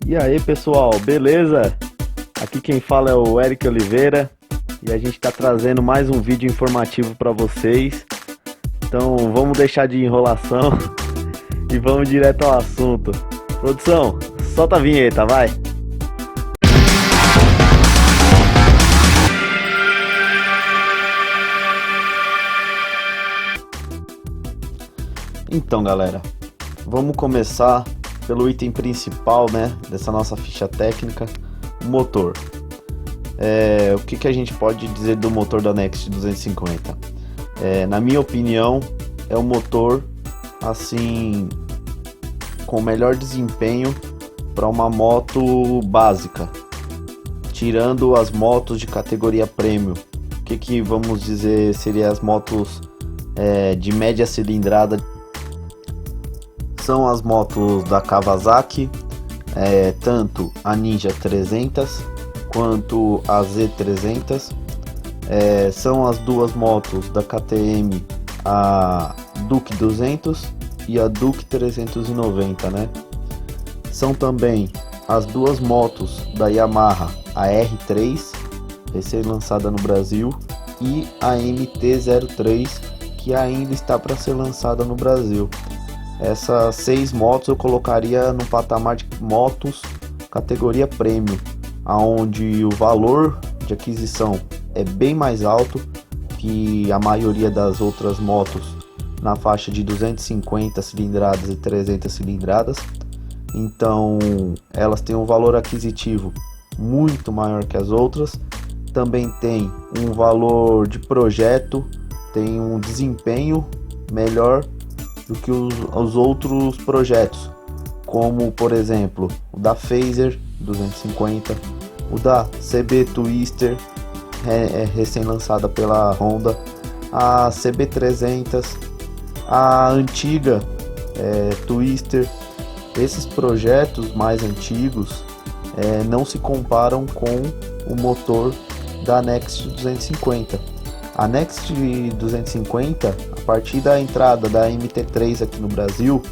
E aí pessoal, beleza? Aqui quem fala é o Eric Oliveira e a gente está trazendo mais um vídeo informativo para vocês. Então vamos deixar de enrolação e vamos direto ao assunto. Produção, solta a vinheta, vai! Então galera, vamos começar pelo item principal, né, dessa nossa ficha técnica, o motor. O que a gente pode dizer do motor da Next 250? Na minha opinião, é o motor assim com o melhor desempenho para uma moto básica, tirando as motos de categoria premium. O que vamos dizer seria as motos de média cilindrada? São as motos da Kawasaki, tanto a Ninja 300 quanto a Z300. São as duas motos da KTM, a Duke 200 e a Duke 390, né? São também as duas motos da Yamaha, a R3, recém-lançada no Brasil, e a MT-03, que ainda está para ser lançada no Brasil. Essas 6 motos eu colocaria no patamar de motos categoria premium, onde o valor de aquisição é bem mais alto que a maioria das outras motos na faixa de 250 cilindradas e 300 cilindradas. Então elas têm um valor aquisitivo muito maior que as outras. Também tem um valor de projeto, tem um desempenho melhor do que os outros projetos, como por exemplo o da Phaser 250, o da CB Twister, recém-lançada pela Honda, a CB 300, a antiga Twister. Esses projetos mais antigos não se comparam com o motor da Next 250. A Next 250, a partir da entrada da MT3 aqui no Brasil,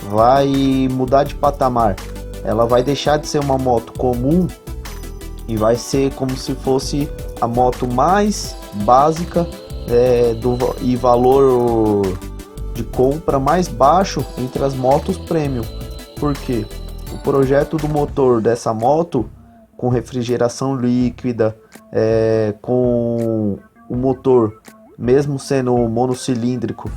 vai mudar de patamar. Ela vai deixar de ser uma moto comum e vai ser como se fosse a moto mais básica e valor de compra mais baixo entre as motos premium. Porque o projeto do motor dessa moto, com refrigeração líquida, com o motor, mesmo sendo monocilíndrico,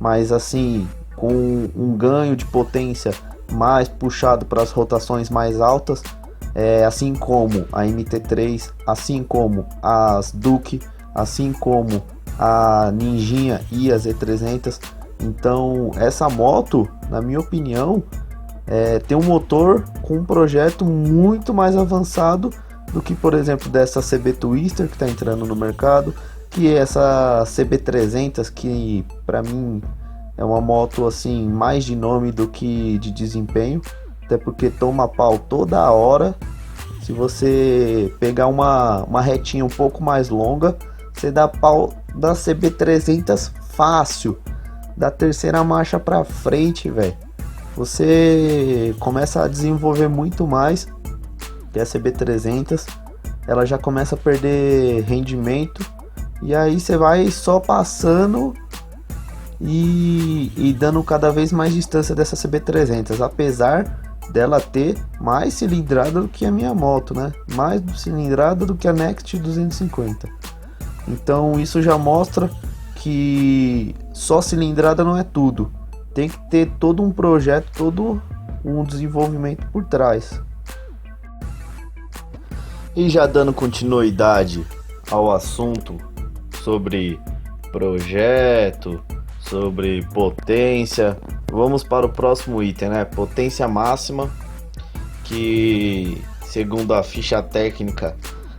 mas assim com um ganho de potência mais puxado para as rotações mais altas, assim como a MT3, assim como as Duke, assim como a Ninjinha e a Z300. Então essa moto, na minha opinião, tem um motor com um projeto muito mais avançado do que, por exemplo, dessa CB Twister que está entrando no mercado, que é essa CB 300, que para mim é uma moto assim mais de nome do que de desempenho, até porque toma pau toda hora. Se você pegar uma retinha um pouco mais longa, você dá pau da CB 300 fácil, da terceira marcha para frente, velho. Você começa a desenvolver muito mais que a CB 300, ela já começa a perder rendimento. E aí você vai só passando e dando cada vez mais distância dessa CB300, apesar dela ter mais cilindrada do que a minha moto, né? Mais cilindrada do que a Next 250. Então isso já mostra que só cilindrada não é tudo. Tem que ter todo um projeto, todo um desenvolvimento por trás. E já dando continuidade ao assunto sobre projeto, sobre potência, vamos para o próximo item, né? Potência máxima, que segundo a ficha técnica,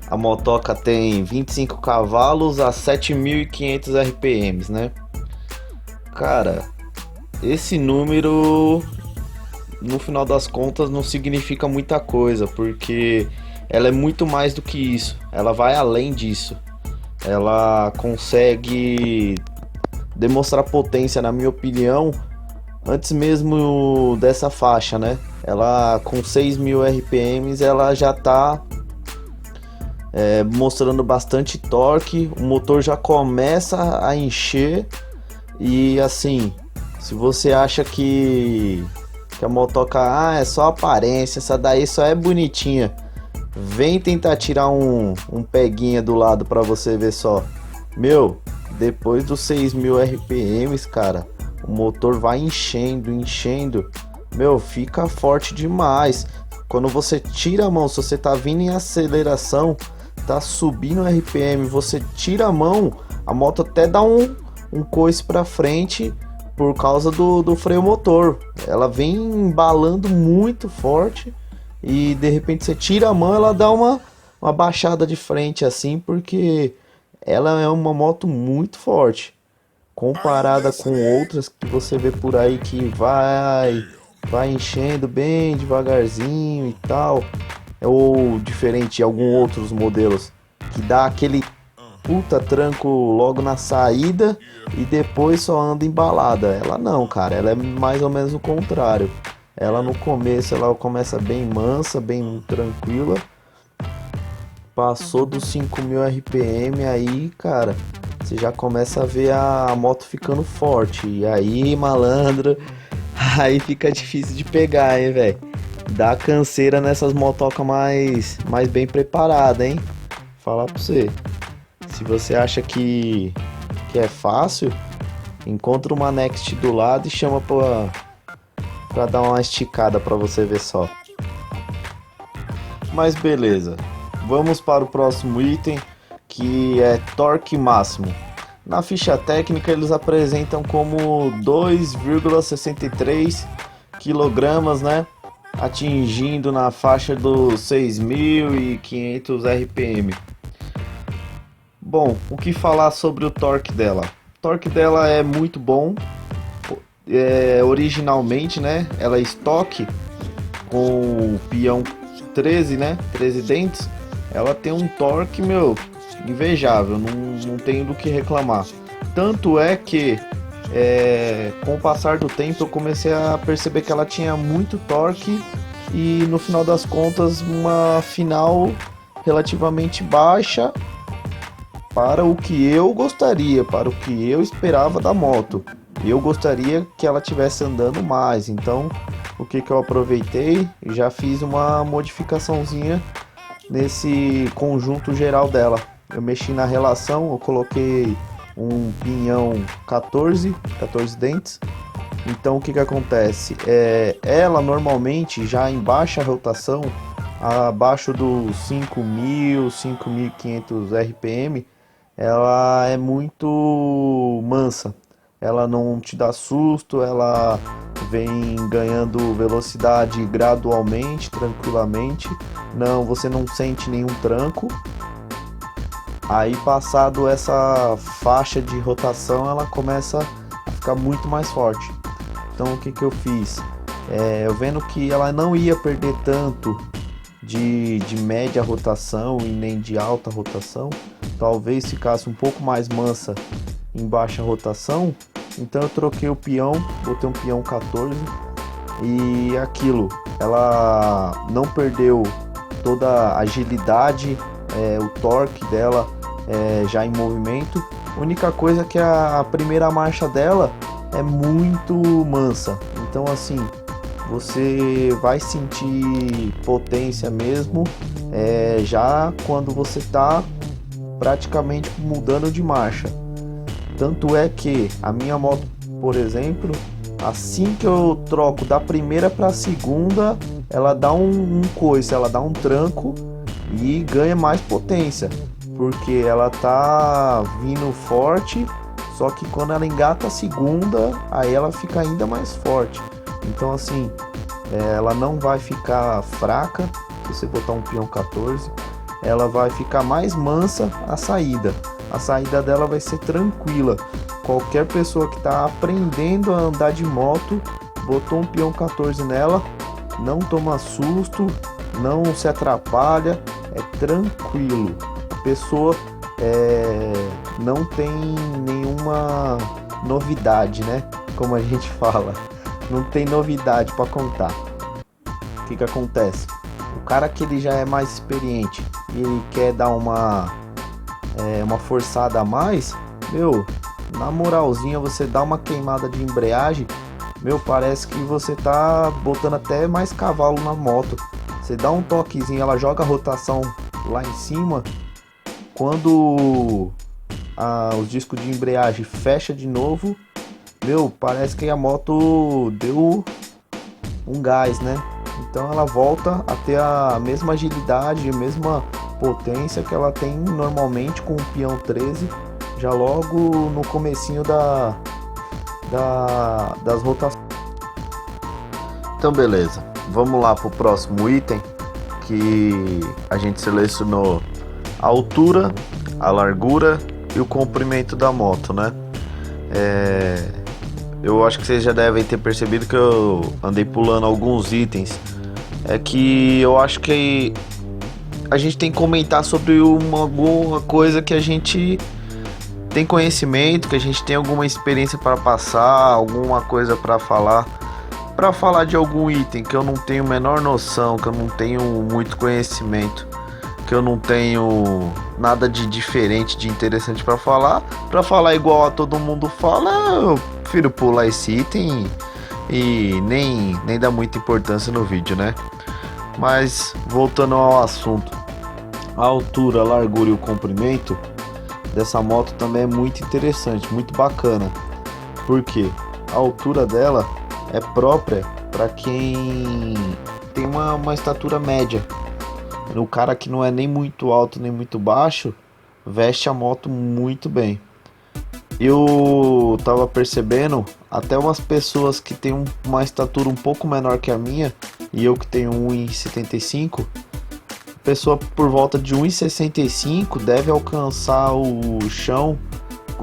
a motoca tem 25 cavalos a 7.500 RPMs, né? Cara, esse número no final das contas não significa muita coisa, porque ela é muito mais do que isso, ela vai além disso. Ela consegue demonstrar potência, na minha opinião, antes mesmo dessa faixa, né? Ela com 6.000 RPMs, ela já tá mostrando bastante torque, o motor já começa a encher. E assim, se você acha que a motoca é só aparência, essa daí só é bonitinha, vem tentar tirar um peguinha do lado pra você ver só. Meu, depois dos 6.000 RPMs, cara, o motor vai enchendo. Meu, fica forte demais. Quando você tira a mão, se você tá vindo em aceleração, tá subindo o RPM, você tira a mão, a moto até dá um coice pra frente por causa do freio motor. Ela vem embalando muito forte e de repente você tira a mão, ela dá uma baixada de frente assim, porque ela é uma moto muito forte comparada com outras que você vê por aí que vai enchendo bem devagarzinho e tal, ou diferente de alguns outros modelos que dá aquele puta tranco logo na saída e depois só anda embalada. Ela não, cara, ela é mais ou menos o contrário. Ela no começo ela começa bem mansa, bem tranquila. Passou dos 5.000 RPM aí, cara, você já começa a ver a moto ficando forte. E aí, malandro, aí fica difícil de pegar, hein, velho. Dá canseira nessas motocas mais bem preparadas, hein. Falar pra você. Se você acha que é fácil, encontra uma Next do lado e chama pra dar uma esticada pra você ver só. Mas beleza, vamos para o próximo item, que é torque máximo. Na ficha técnica eles apresentam como 2,63 kg, né? Atingindo na faixa dos 6.500 RPM. Bom, o que falar sobre o torque dela? O torque dela é muito bom. Originalmente, né? Ela é estoque com o peão 13, né? 13 dentes. Ela tem um torque, meu, invejável. Não tenho do que reclamar. Tanto é que com o passar do tempo eu comecei a perceber que ela tinha muito torque e no final das contas uma final relativamente baixa para o que eu gostaria, para o que eu esperava da moto. Eu gostaria que ela estivesse andando mais, então o que eu aproveitei, já fiz uma modificaçãozinha nesse conjunto geral dela. Eu mexi na relação, eu coloquei um pinhão 14 dentes. Então o que acontece? Ela normalmente já em baixa rotação, abaixo dos 5.000, 5.500 RPM, ela é muito mansa. Ela não te dá susto, ela vem ganhando velocidade gradualmente, tranquilamente. Não, você não sente nenhum tranco. Aí passado essa faixa de rotação, ela começa a ficar muito mais forte. Então o que eu fiz? Eu vendo que ela não ia perder tanto de média rotação e nem de alta rotação, talvez ficasse um pouco mais mansa em baixa rotação, então eu troquei o peão, botei um peão 14 e aquilo, ela não perdeu toda a agilidade, o torque dela já em movimento. A única coisa é que a primeira marcha dela é muito mansa, então assim, você vai sentir potência mesmo já quando você está praticamente mudando de marcha. Tanto é que a minha moto, por exemplo, assim que eu troco da primeira para a segunda, ela dá um coice, ela dá um tranco e ganha mais potência, porque ela tá vindo forte, só que quando ela engata a segunda, aí ela fica ainda mais forte. Então assim, ela não vai ficar fraca se você botar um peão 14, ela vai ficar mais mansa a saída dela vai ser tranquila. Qualquer pessoa que está aprendendo a andar de moto, botou um peão 14 nela, não toma susto, não se atrapalha, é tranquilo. A pessoa não tem nenhuma novidade, né? Como a gente fala. não tem novidade para contar. O que acontece? O cara que ele já é mais experiente e ele quer dar uma forçada a mais, meu, na moralzinha, você dá uma queimada de embreagem, meu, parece que você tá botando até mais cavalo na moto. Você dá um toquezinho, ela joga a rotação lá em cima. Quando os discos de embreagem fecha de novo, meu, parece que a moto deu um gás, né? Então ela volta a ter a mesma agilidade, a mesma potência que ela tem normalmente com o peão 13, já logo no comecinho das rotações. Então beleza, vamos lá pro próximo item, que a gente selecionou a altura, a largura e o comprimento da moto, né? Eu acho que vocês já devem ter percebido que eu andei pulando alguns itens. É que eu acho que a gente tem que comentar sobre alguma coisa que a gente tem conhecimento, que a gente tem alguma experiência para passar, alguma coisa para falar de algum item que eu não tenho a menor noção, que eu não tenho muito conhecimento, que eu não tenho nada de diferente, de interessante para falar igual a todo mundo fala, eu prefiro pular esse item e nem dá muita importância no vídeo, né? Mas voltando ao assunto, a altura, a largura e o comprimento dessa moto também é muito interessante, muito bacana, porque a altura dela é própria para quem tem uma estatura média. O cara que não é nem muito alto nem muito baixo veste a moto muito bem. Eu tava percebendo até umas pessoas que tem uma estatura um pouco menor que a minha e eu que tenho 1,75, pessoa por volta de 1,65 deve alcançar o chão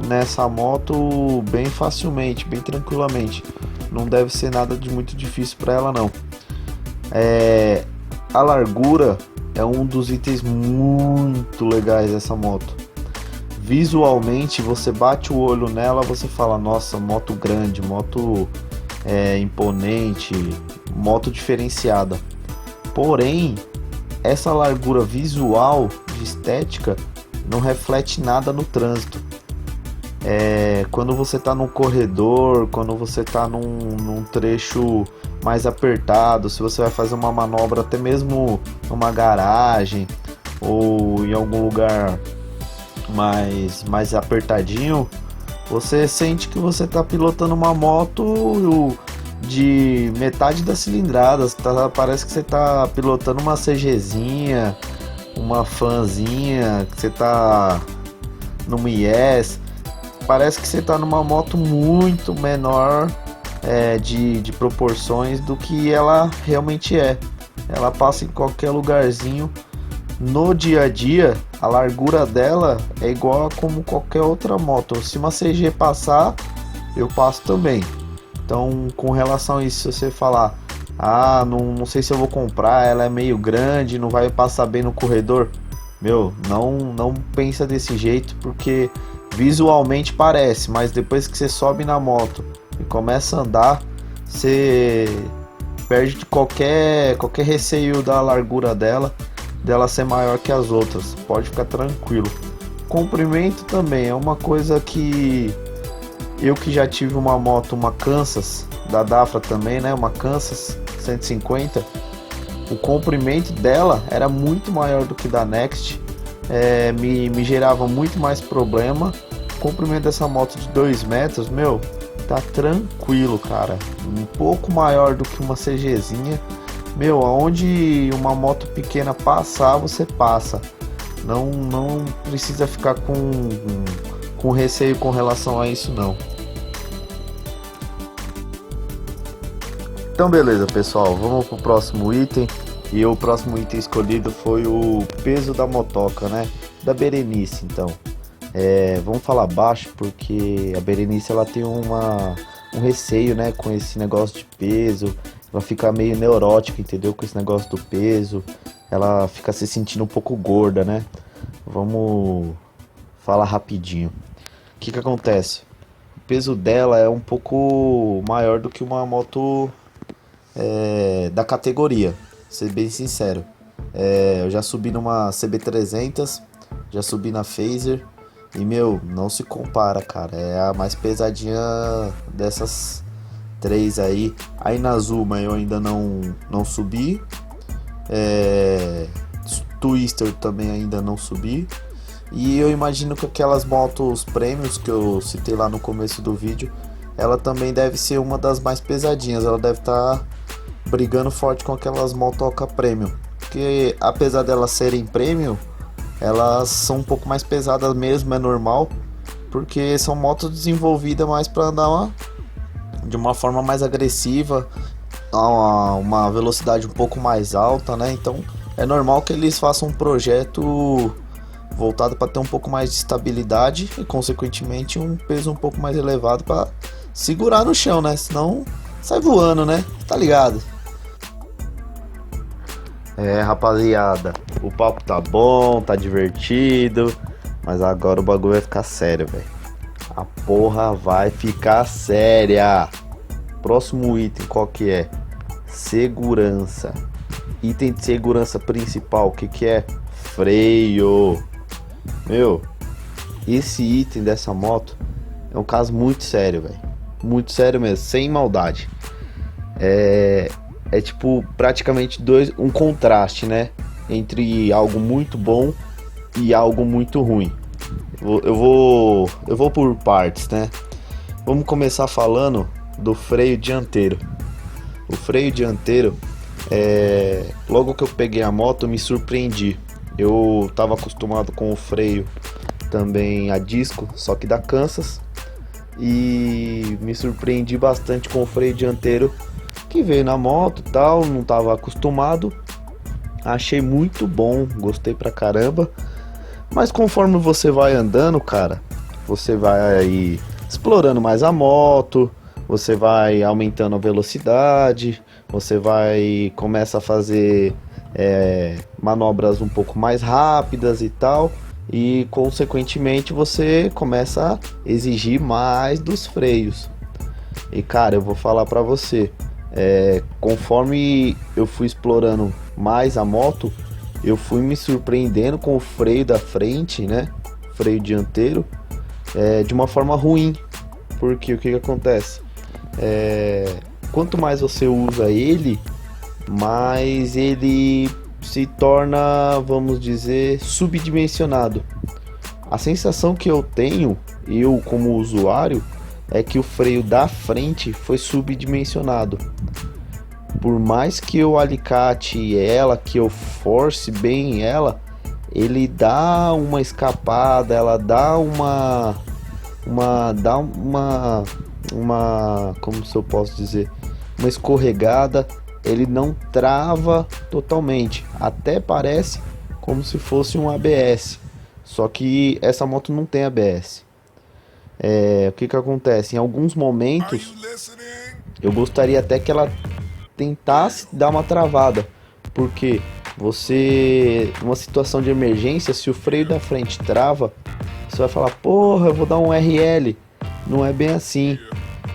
nessa moto bem facilmente, bem tranquilamente. Não deve ser nada de muito difícil para ela não. A largura é um dos itens muito legais dessa moto. Visualmente, você bate o olho nela, você fala, nossa, moto grande, moto imponente, moto diferenciada. Porém, essa largura visual de estética não reflete nada no trânsito. Quando você está num corredor, quando você está num trecho mais apertado, se você vai fazer uma manobra até mesmo numa garagem ou em algum lugar mais apertadinho, você sente que você está pilotando uma moto de metade da cilindrada, parece que você está pilotando uma CGzinha, uma Fanzinha, que você está numa IS, parece que você está numa moto muito menor de proporções do que ela realmente é. Ela passa em qualquer lugarzinho. No dia a dia, a largura dela é igual a como qualquer outra moto. Se uma CG passar, eu passo também. Então, com relação a isso, se você falar, não sei se eu vou comprar, ela é meio grande, não vai passar bem no corredor, meu, não pensa desse jeito, porque visualmente parece, mas depois que você sobe na moto e começa a andar, você perde qualquer receio da largura dela ser maior que as outras, pode ficar tranquilo. Comprimento também é uma coisa que eu que já tive uma moto, uma Kansas da Dafra também, né, uma Kansas 150, o comprimento dela era muito maior do que da Next, me gerava muito mais problema. O comprimento dessa moto de 2 metros, meu, tá tranquilo, cara, um pouco maior do que uma CGzinha. Meu, aonde uma moto pequena passar, você passa. Não precisa ficar com receio com relação a isso, não. Então beleza, pessoal, vamos pro próximo item. E o próximo item escolhido foi o peso da motoca, né? Da Berenice, então. Vamos falar baixo porque a Berenice ela tem um receio, né, com esse negócio de peso. Ela fica meio neurótica, entendeu? Com esse negócio do peso. Ela fica se sentindo um pouco gorda, né? Vamos falar rapidinho. O que acontece? peso dela é um pouco maior do que uma moto da categoria, ser bem sincero. Eu já subi numa CB300, já subi na Phaser e, meu, não se compara, cara. É a mais pesadinha dessas três aí. Aí na Zuma eu ainda não subi. Twister também ainda não subi. E eu imagino que aquelas motos premiums que eu citei lá no começo do vídeo, ela também deve ser uma das mais pesadinhas. Ela deve estar brigando forte com aquelas motoca premium. Porque apesar delas serem premium, elas são um pouco mais pesadas mesmo, é normal. Porque são motos desenvolvidas mais para andar de uma forma mais agressiva, a uma velocidade um pouco mais alta, né? Então é normal que eles façam um projeto voltado para ter um pouco mais de estabilidade e consequentemente um peso um pouco mais elevado para segurar no chão, né? Senão sai voando, né? Tá ligado? Rapaziada, o papo tá bom, tá divertido, mas agora o bagulho vai ficar sério, velho. A porra vai ficar séria. Próximo item, qual que é? Segurança. Item de segurança principal, o que é? Freio. Meu, esse item dessa moto é um caso muito sério, velho. Muito sério mesmo, sem maldade. É tipo praticamente um contraste, né? Entre algo muito bom e algo muito ruim. Eu vou por partes, né? Vamos começar falando do freio dianteiro. O freio dianteiro, logo que eu peguei a moto, eu me surpreendi. Eu estava acostumado com o freio também a disco, só que da Kansas, e me surpreendi bastante com o freio dianteiro que veio na moto e tal, não estava acostumado. Achei muito bom, gostei pra caramba. Mas conforme você vai andando, cara, você vai aí explorando mais a moto, você vai aumentando a velocidade, você começa a fazer manobras um pouco mais rápidas e tal, e consequentemente você começa a exigir mais dos freios. E cara, eu vou falar pra você, conforme eu fui explorando mais a moto, eu fui me surpreendendo com o freio da frente, né? Freio dianteiro, de uma forma ruim. Porque o que acontece? Quanto mais você usa ele, mais ele se torna, vamos dizer, subdimensionado. A sensação que eu tenho, eu como usuário, é que o freio da frente foi subdimensionado. Por mais que eu alicate ela, que eu force bem ela, ele dá uma escapada, ela dá como se eu posso dizer, uma escorregada. Ele não trava totalmente, até parece como se fosse um ABS, só que essa moto não tem ABS. O que acontece? Em alguns momentos eu gostaria até que ela tentasse dar uma travada, porque você, numa situação de emergência, se o freio da frente trava, você vai falar, porra, eu vou dar um RL. Não é bem assim.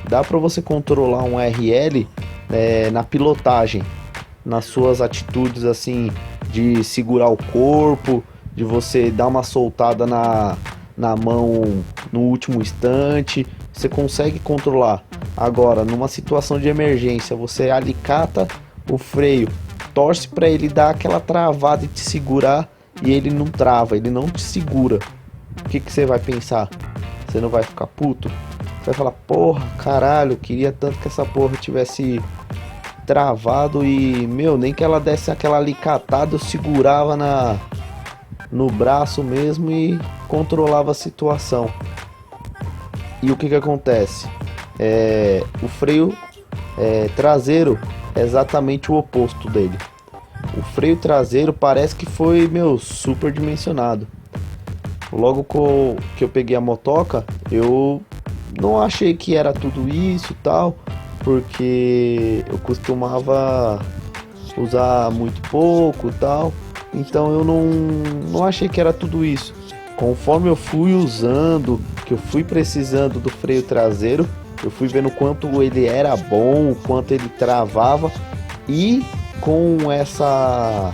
Dá para você controlar um RL na pilotagem, nas suas atitudes assim de segurar o corpo, de você dar uma soltada na mão no último instante, você consegue controlar. Agora, numa situação de emergência, você alicata o freio, torce para ele dar aquela travada e te segurar, e ele não trava, ele não te segura. O que você vai pensar? Você não vai ficar puto? Você vai falar, porra, caralho, eu queria tanto que essa porra tivesse travado e, meu, nem que ela desse aquela alicatada, eu segurava no braço mesmo e controlava a situação. E o que acontece? O freio traseiro é exatamente o oposto dele. O freio traseiro parece que foi, meu, super dimensionado. Logo que eu peguei a motoca, eu não achei que era tudo isso e tal, porque eu costumava usar muito pouco e tal, então eu não achei que era tudo isso. Conforme eu fui usando, que eu fui precisando do freio traseiro, eu fui vendo o quanto ele era bom, o quanto ele travava, e com essa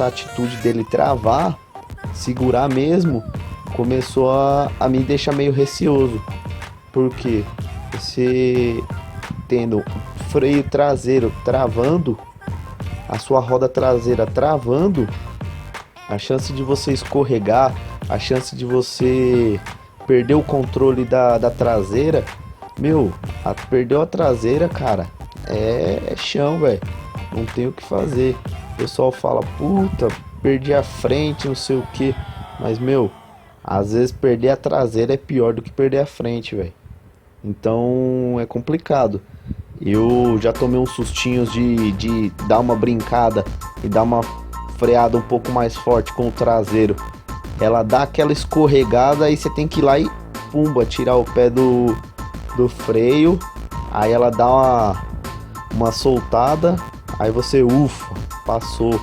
atitude dele travar, segurar mesmo, começou a me deixar meio receoso. Porque você tendo freio traseiro travando, a sua roda traseira travando, a chance de você escorregar, a chance de você perder o controle da traseira, perdeu a traseira, cara, é chão, velho. Não tem o que fazer. O pessoal fala, puta, perdi a frente, não sei o que. Mas, às vezes perder a traseira é pior do que perder a frente, velho. Então é complicado. Eu já tomei uns sustinhos de dar uma brincada e dar uma freada um pouco mais forte com o traseiro. Ela dá aquela escorregada, aí você tem que ir lá e pumba, tirar o pé do freio. Aí ela dá uma soltada, aí você ufa, passou,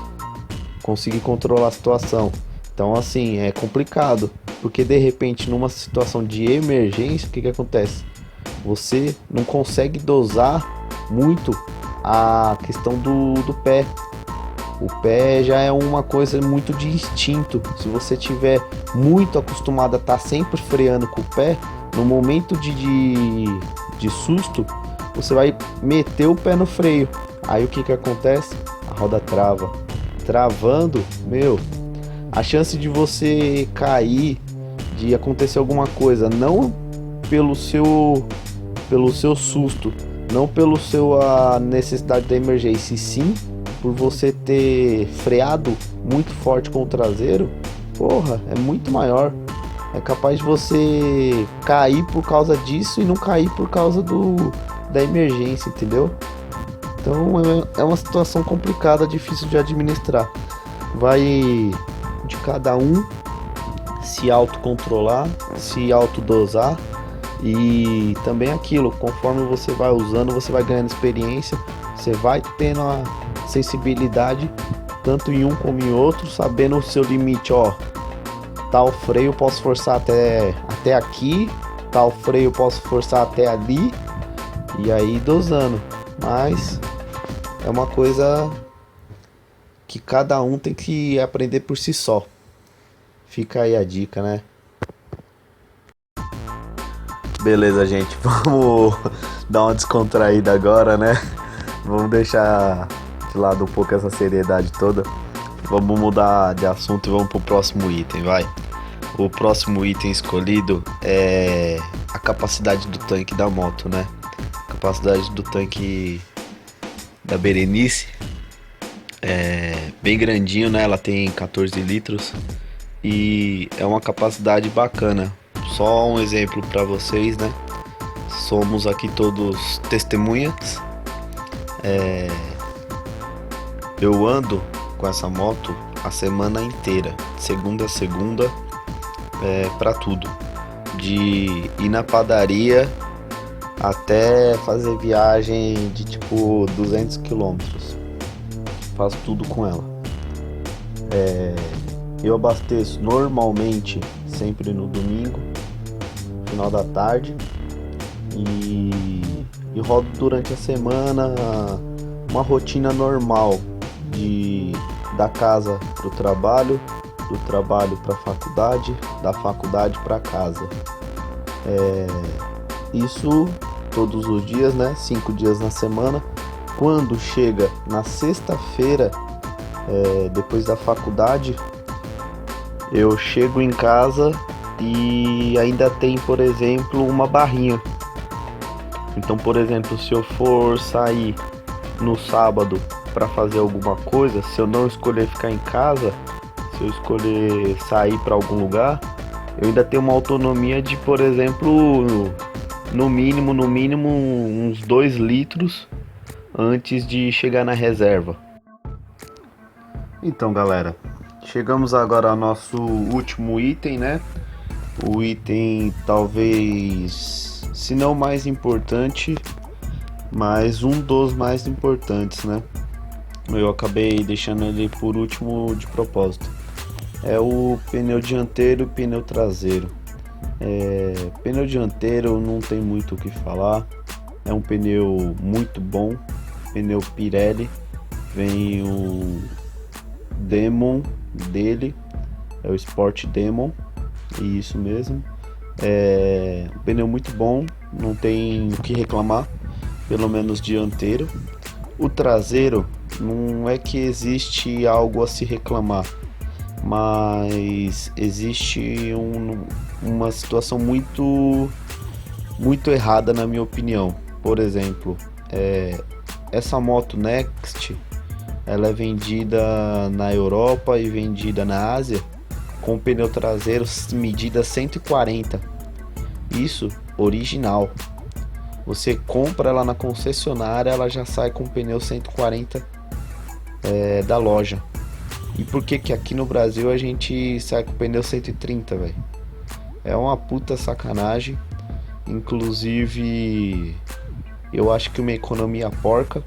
consegui controlar a situação. Então assim, é complicado, porque de repente numa situação de emergência, o que acontece? Você não consegue dosar muito a questão do pé. O pé já é uma coisa muito de instinto. Se você tiver muito acostumado a estar sempre freando com o pé, no momento de susto, você vai meter o pé no freio. Aí o que acontece? A roda trava. Travando, a chance de você cair, de acontecer alguma coisa, não pelo seu susto, não pelo a necessidade da emergência, e sim por você ter freado muito forte com o traseiro, porra, é muito maior. É capaz de você cair por causa disso e não cair por causa da emergência, entendeu? Então é uma situação complicada, difícil de administrar. Vai de cada um se autocontrolar, se autodosar. E também aquilo, conforme você vai usando, você vai ganhando experiência, você vai tendo a sensibilidade tanto em um como em outro, sabendo o seu limite, tal freio eu posso forçar até aqui, tal freio eu posso forçar até ali, e aí dosando. Mas é uma coisa que cada um tem que aprender por si só. Fica aí a dica, né? Beleza, gente, vamos dar uma descontraída agora, né? Vamos deixar de lado um pouco essa seriedade toda. Vamos mudar de assunto e vamos pro próximo item, vai. O próximo item escolhido é a capacidade do tanque da moto, né? A capacidade do tanque da Berenice é bem grandinho, né? Ela tem 14 litros e é uma capacidade bacana. Só um exemplo para vocês, né? Somos aqui todos testemunhas. Eu ando com essa moto a semana inteira, segunda a segunda, para tudo. De ir na padaria até fazer viagem de tipo 200 quilômetros. Faço tudo com ela. Eu abasteço normalmente sempre no domingo, final da tarde, e rodo durante a semana uma rotina normal da casa pro trabalho, do trabalho para faculdade, da faculdade para casa. Isso todos os dias, né? 5 dias na semana. Quando chega na sexta-feira, depois da faculdade, eu chego em casa e ainda tem, por exemplo, uma barrinha. Então, por exemplo, se eu for sair no sábado para fazer alguma coisa, se eu não escolher ficar em casa, se eu escolher sair para algum lugar, eu ainda tenho uma autonomia de, por exemplo, no mínimo uns 2 litros antes de chegar na reserva. Então, galera, chegamos agora ao nosso último item, né? O item talvez, se não mais importante, mas um dos mais importantes, né? Eu acabei deixando ele por último de propósito. é o pneu dianteiro e pneu traseiro. Pneu dianteiro não tem muito o que falar, é um pneu muito bom, pneu Pirelli, vem o Demon dele, é o Sport Demon, isso mesmo. Um pneu muito bom, não tem o que reclamar, pelo menos dianteiro. O traseiro, não é que existe algo a se reclamar, mas existe uma situação muito errada na minha opinião. Por exemplo, essa moto Next, ela é vendida na Europa e vendida na Ásia com pneu traseiro medida 140, isso original. Você compra ela na concessionária, ela já sai com pneu 140 da loja. E por que que aqui no Brasil a gente sai com pneu 130, velho? É uma puta sacanagem. Inclusive, eu acho que uma economia porca,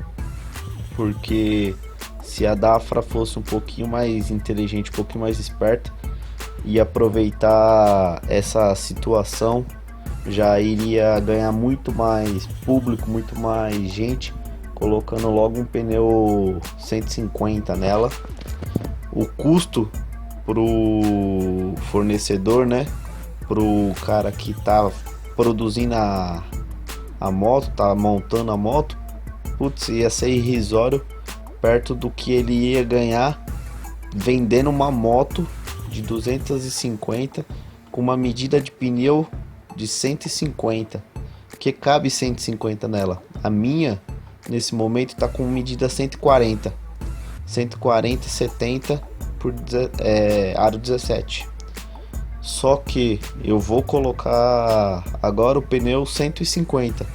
porque se a Dafra fosse um pouquinho mais inteligente, um pouquinho mais esperta e aproveitar essa situação, já iria ganhar muito mais público, muito mais gente, colocando logo um pneu 150 nela. O custo pro fornecedor, né, pro cara que tá produzindo a moto, tá montando a moto, putz, ia ser irrisório perto do que ele ia ganhar vendendo uma moto de 250 com uma medida de pneu de 150, que cabe 150 nela. A minha nesse momento tá com medida 140 e 70 por aro 17. Só que eu vou colocar agora o pneu 150,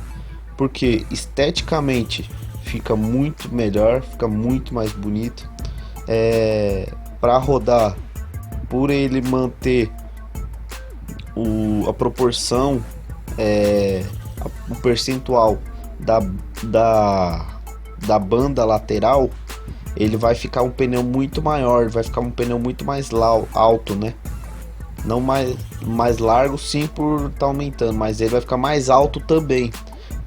porque esteticamente fica muito melhor, fica muito mais bonito. Para rodar, por ele manter a proporção, o percentual da banda lateral, ele vai ficar um pneu muito maior, vai ficar um pneu muito mais alto, né? Não mais largo, sim, por estar aumentando, mas ele vai ficar mais alto também.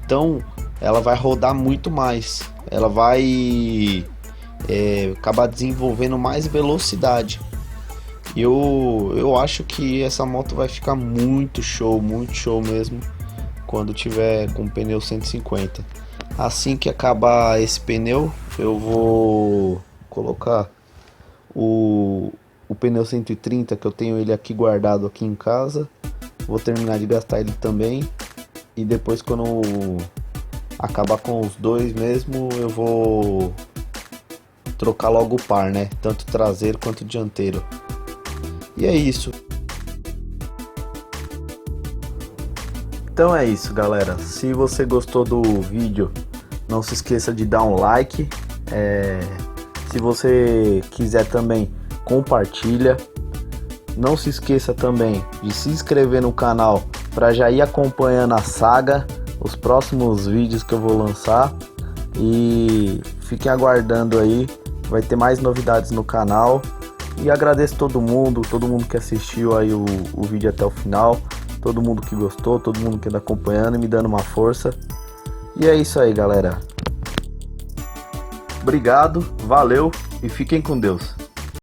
Então ela vai rodar muito mais, ela vai acabar desenvolvendo mais velocidade. Eu acho que essa moto vai ficar muito show mesmo quando tiver com pneu 150. Assim que acabar esse pneu, eu vou colocar o pneu 130, que eu tenho ele aqui guardado aqui em casa. Vou terminar de gastar ele também, e depois, quando acabar com os dois mesmo, eu vou trocar logo o par, né? Tanto traseiro quanto dianteiro. E é isso. Então é isso, galera. Se você gostou do vídeo, não se esqueça de dar um like. Se você quiser também, compartilha. Não se esqueça também de se inscrever no canal para já ir acompanhando a saga, os próximos vídeos que eu vou lançar. E fiquem aguardando aí, vai ter mais novidades no canal. E agradeço todo mundo que assistiu aí o vídeo até o final, todo mundo que gostou, todo mundo que anda acompanhando e me dando uma força. E é isso aí, galera. Obrigado, valeu e fiquem com Deus.